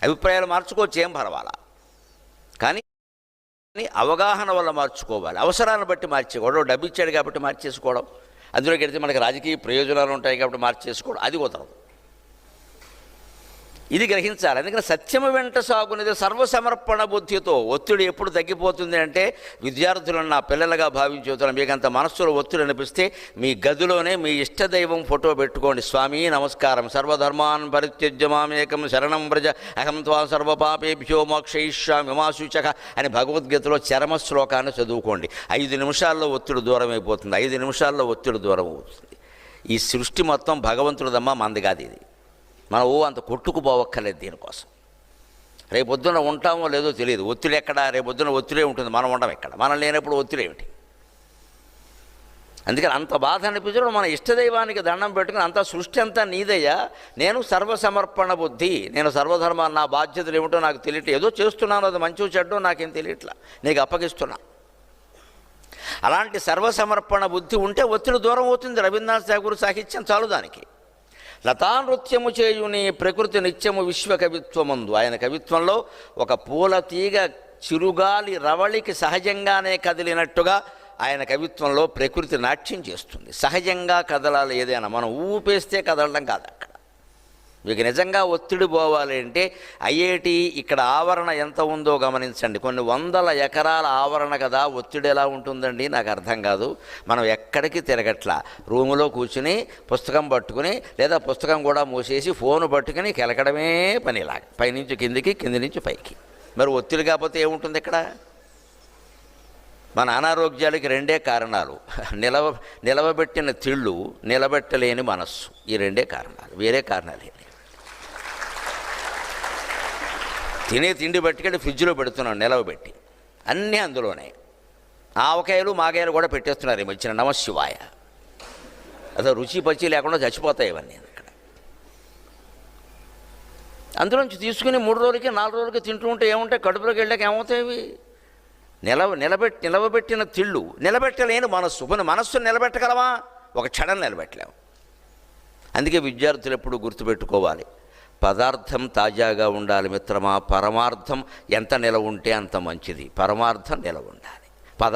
అభిప్రాయాలు మార్చుకోవచ్చు, ఏం పర్వాలా, కానీ అవగాహన వల్ల మార్చుకోవాలి. అవసరాన్ని బట్టి మార్చేసుకోవడం, డబ్బు ఇచ్చాడు కాబట్టి మార్చేసుకోవడం, అందులోకి వెళితే మనకి రాజకీయ ప్రయోజనాలు ఉంటాయి కాబట్టి మార్చేసుకోవడం, అది కుదరదు. ఇది గ్రహించాలి. అందుకని సత్యము వెంట సాగునిది సర్వసమర్పణ బుద్ధితో. ఒత్తిడి ఎప్పుడు తగ్గిపోతుంది అంటే, విద్యార్థులను నా పిల్లలుగా భావించుతాను, మీకు అంత మనస్సులో ఒత్తిడి అనిపిస్తే మీ గదిలోనే మీ ఇష్టదైవం ఫోటో పెట్టుకోండి. స్వామి నమస్కారం, సర్వధర్మాన్ పరిత్యజ్య మామేకం శరణం వ్రజ అహం త్వా సర్వపాపేభ్యో మోక్షయిష్యామి మా శుచః అని భగవద్గీతలో చరమ శ్లోకాన్ని చదువుకోండి. 5 నిమిషాల్లో ఒత్తిడి దూరం అయిపోతుంది. 5 నిమిషాల్లో ఒత్తిడి దూరం అవుతుంది. ఈ సృష్టి మొత్తం భగవంతుడిదమ్మా, మంది కాదు ఇది. మనం అంత కొట్టుకుపోవక్కర్లేదు దీనికోసం. రేపొద్దున ఉంటామో లేదో తెలియదు. ఒత్తిడి ఎక్కడ? రేపొద్దున ఒత్తిడే ఉంటుంది, మనం ఉండం ఎక్కడ? మనం లేనప్పుడు ఒత్తిడి ఏమిటి? అందుకని అంత బాధ అనిపించడం, మన ఇష్టదైవానికి దండం పెట్టుకుని, అంత సృష్టి అంతా నీదయ్యా, నేను సర్వసమర్పణ బుద్ధి, నేను సర్వధర్మాన్ని, నా బాధ్యతలు ఏమిటో నాకు తెలియట్లేదు, ఏదో చేస్తున్నాను, అది మంచి చెడ్డో నాకేం తెలియట్లా, నీకు అప్పగిస్తున్నా. అలాంటి సర్వసమర్పణ బుద్ధి ఉంటే ఒత్తిడి దూరం అవుతుంది. రవీంద్రనాథ్ ఠాగూర్ సాహిత్యం చాలు దానికి. లతానృత్యము చేయుని ప్రకృతి నిత్యము విశ్వకవిత్వమందు. ఆయన కవిత్వంలో ఒక పూల తీగ చిరుగాలి రవళికి సహజంగానే కదిలినట్టుగా ఆయన కవిత్వంలో ప్రకృతి నాట్యం చేస్తుంది. సహజంగా కదలాలి ఏదైనా, మనం ఊపేస్తే కదలడం కాదు. అక్కడ మీకు నిజంగా ఒత్తిడి పోవాలి అంటే ఐఐటి ఇక్కడ ఆవరణ ఎంత ఉందో గమనించండి. కొన్ని 100 ఎకరాల ఆవరణ కదా, ఒత్తిడి ఎలా ఉంటుందండి నాకు అర్థం కాదు. మనం ఎక్కడికి తిరగట్లా, రూములో కూర్చుని పుస్తకం పట్టుకుని, లేదా పుస్తకం కూడా మూసేసి ఫోను పట్టుకుని కెలకడమే పనిలాగా, పైనుంచి కిందికి, కింది నుంచి పైకి. మరి ఒత్తిడి కాకపోతే ఏముంటుంది ఇక్కడ? మన అనారోగ్యాలకి 2 కారణాలు: నిలవబెట్టిన తిళ్ళు, నిలబెట్టలేని మనస్సు. ఈ 2 కారణాలు, వేరే కారణాలు. తినే తిండి పట్టుకెళ్ళి ఫ్రిడ్జ్లో పెడుతున్నాం నిలవబెట్టి, అన్నీ అందులోనే. ఆవకాయలు మాగాయలు కూడా పెట్టేస్తున్నారు ఈ మధ్యన. నమశివాయ. అదో రుచి పచ్చి లేకుండా చచ్చిపోతాయి ఇవన్నీ అక్కడ. అందులోంచి తీసుకుని 3 రోజులకి 4 రోజులకి తింటూ ఉంటే ఏముంటాయి? కడుపులోకి వెళ్ళాక ఏమవుతాయి? నిలవబెట్టిన తిళ్ళు, నిలబెట్టలేని మనస్సు. కొన్ని మనస్సును నిలబెట్టగలమా? ఒక క్షణం నిలబెట్టలేము. అందుకే విద్యార్థులు ఎప్పుడు గుర్తుపెట్టుకోవాలి, పదార్థం తాజాగా ఉండాలి మిత్రమా, పరమార్థం ఎంత నిలవ ఉంటే అంత మంచిది. పరమార్థం నిలవ ఉండాలి.